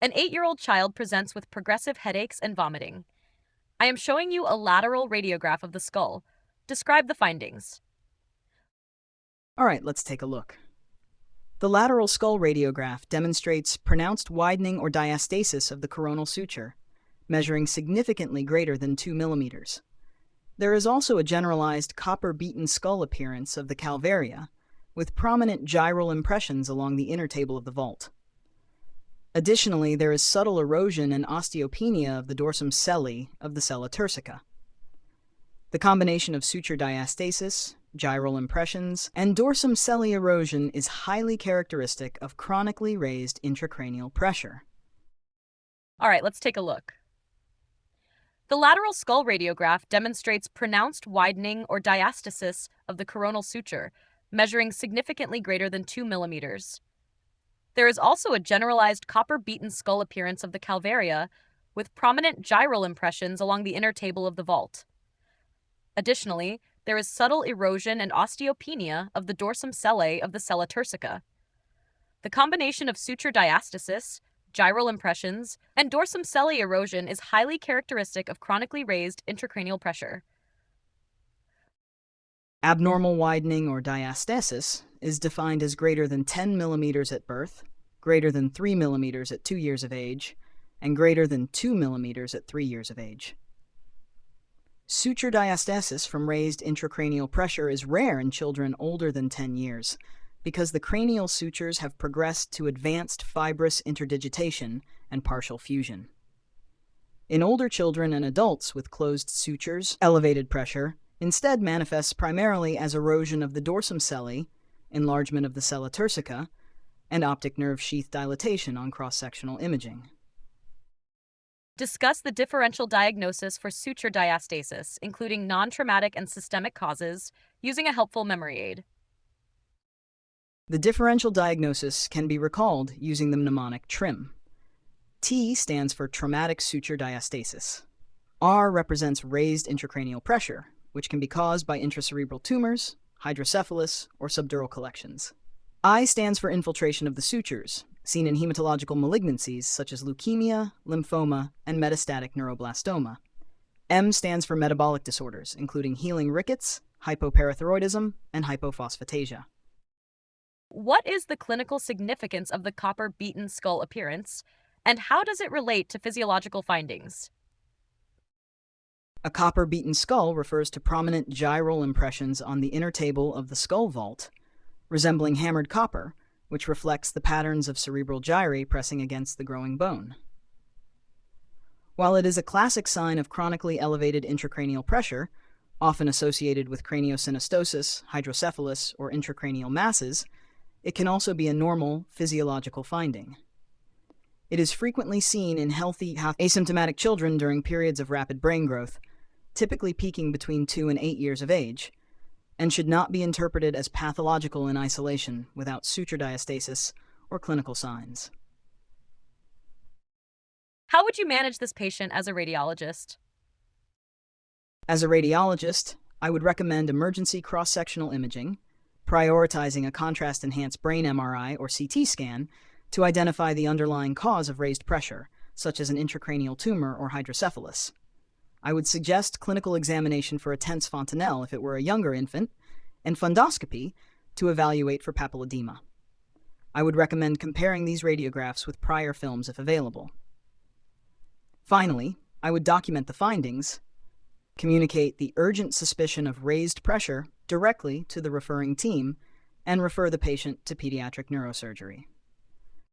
An 8-year-old child presents with progressive headaches and vomiting. I am showing you a lateral radiograph of the skull. Describe the findings. All right, let's take a look. The lateral skull radiograph demonstrates pronounced widening or diastasis of the coronal suture, measuring significantly greater than 2 millimeters. There is also a generalized copper-beaten skull appearance of the calvaria, with prominent gyral impressions along the inner table of the vault. Additionally, there is subtle erosion and osteopenia of the dorsum sellae of the sella turcica. The combination of suture diastasis, gyral impressions, and dorsum sellae erosion is highly characteristic of chronically raised intracranial pressure. All right, let's take a look. The lateral skull radiograph demonstrates pronounced widening or diastasis of the coronal suture, measuring significantly greater than 2 millimeters. There is also a generalized copper-beaten skull appearance of the calvaria, with prominent gyral impressions along the inner table of the vault. Additionally, there is subtle erosion and osteopenia of the dorsum sellae of the sella turcica. The combination of suture diastasis, gyral impressions, and dorsum sellae erosion is highly characteristic of chronically raised intracranial pressure. Abnormal widening or diastasis is defined as greater than 10 millimeters at birth, greater than 3 millimeters at 2 years of age, and greater than 2 millimeters at 3 years of age. Suture diastasis from raised intracranial pressure is rare in children older than 10 years because the cranial sutures have progressed to advanced fibrous interdigitation and partial fusion. In older children and adults with closed sutures, elevated pressure instead manifests primarily as erosion of the dorsum sellae, enlargement of the sella turcica, and optic nerve sheath dilatation on cross-sectional imaging. Discuss the differential diagnosis for suture diastasis, including non-traumatic and systemic causes, using a helpful memory aid. The differential diagnosis can be recalled using the Mnemonic Trim. T stands for traumatic suture diastasis. R represents raised intracranial pressure, which can be caused by intracerebral tumors, hydrocephalus, or subdural collections. I stands for infiltration of the sutures, seen in hematological malignancies such as leukemia, lymphoma, and metastatic neuroblastoma. M stands for metabolic disorders, including healing rickets, hypoparathyroidism, and hypophosphatasia. What is the clinical significance of the copper-beaten skull appearance, and how does it relate to physiological findings? A copper-beaten skull refers to prominent gyral impressions on the inner table of the skull vault, resembling hammered copper, which reflects the patterns of cerebral gyri pressing against the growing bone. While it is a classic sign of chronically elevated intracranial pressure, often associated with craniosynostosis, hydrocephalus, or intracranial masses, it can also be a normal physiological finding. It is frequently seen in healthy, asymptomatic children during periods of rapid brain growth, typically peaking between 2 and 8 years of age, and should not be interpreted as pathological in isolation without suture diastasis or clinical signs. How would you manage this patient as a radiologist? As a radiologist, I would recommend emergency cross-sectional imaging, prioritizing a contrast-enhanced brain MRI or CT scan to identify the underlying cause of raised pressure, such as an intracranial tumor or hydrocephalus. I would suggest clinical examination for a tense fontanelle if it were a younger infant, and fundoscopy to evaluate for papilledema. I would recommend comparing these radiographs with prior films if available. Finally, I would document the findings, communicate the urgent suspicion of raised pressure directly to the referring team, and refer the patient to pediatric neurosurgery.